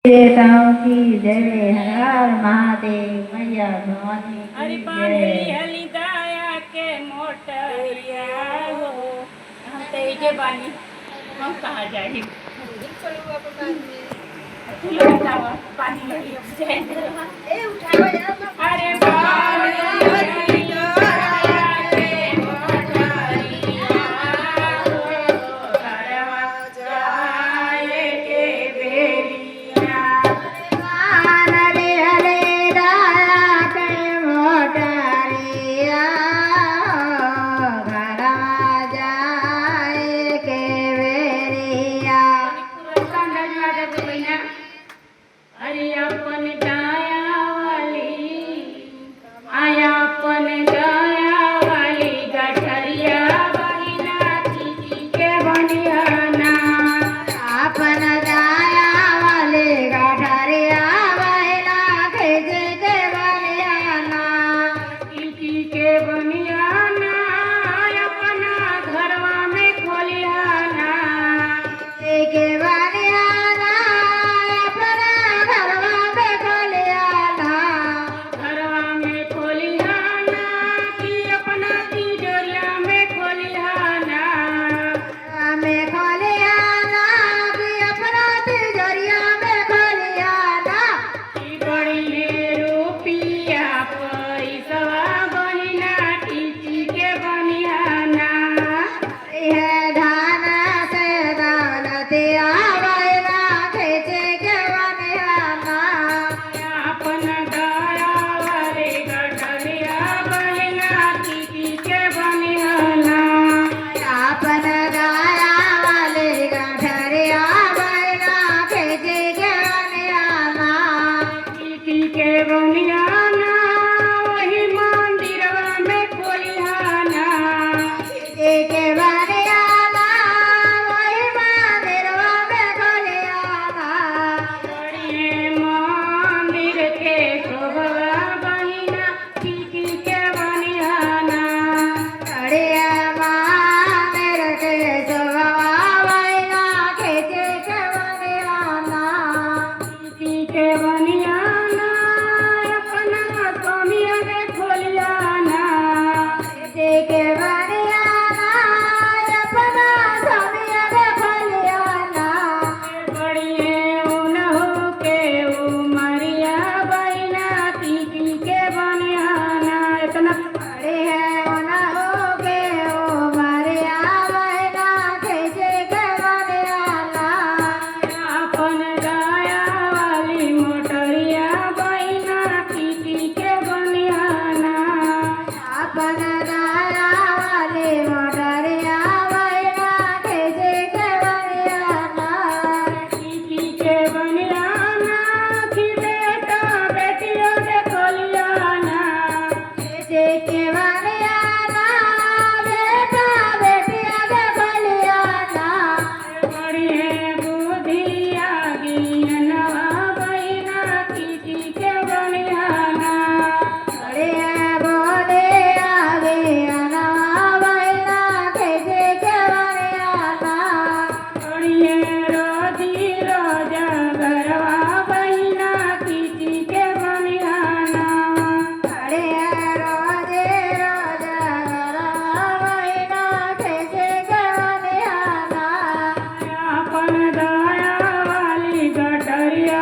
देवताओं की जय। हर हर महादेव। मैया भवानी हरि की पानी जय। हली दाया के मोटरिया हो। हम तो इजे बानी, हम कहाँ जाही पानी लगी अरे पानी हली दाया के मोटरिया हो। घरवा जाए के बेरिया हरे हरे दाया के मोटरिया घरा जाए के बेरिया। अरे अपन दाया वाली आया अपन दाया वाली गठरिया बहिना चीची के बनियाना। अपन दाया वाले गठरिया बहिना खींच के बनियाना। चीची के बनियाना अपना घरवा में खोलियाना। के बनियाना अपना घरवा में खोलियाना। घरवा में खोलियाना कि अपना तिजोरिया में खोलियाना। में खोलियाना कि अपना तिजोरिया में खोलियाना। की बड़ी रुपिया पैसवा बहिना टीची के बनियाना। यह धान से दौलतिया बहिना खींच के बनियाना। अपन दया वाले गठरिया बहिना टीची के बनियाना। अपन दाया वाले गठरिया बहिना खींच के बनियाना। टीची के बनियाना वही मंदिरवा में खोलियाना। के बनियाना वही मंदिरवा में खोलियाना। बड़िए मंदिर के शोभवा बहिना टीची के बनियाना। अड़िया मंदिर के शोभा बहिना खींच के बनियाना। टीची के बनियाना अपना स्वामिया के खोलियाना। के बनियाना अपना स्वामिया के खोलियाना। बड़िए उनहु के उमरिया बहिना टीची के बनियाना। इतना अरे है ओना हो के ओ मरिया बहिना खींच के बनियाना। अपन दया वाली मोटरिया बहिना टीची के बनियाना। अपन दाया वाले मोटरिया बहिना खींच के बनियाना। टीची के बनियाना खिले तो बेटियों के खोलियाना। खींच के बनियाना बेटा बेटिया के बनियाना। बड़िए बुधिया गिनवा बहिना टीची के बनियाना। अरे बोले आगे आना बहिना खींच के बनियाना। बड़िए रोजी रोजा घरवा बहिना टीची के बनियाना। अरे रोजे रोजा बहिना खींच के बनियाना। अपन दया वाली गठरिया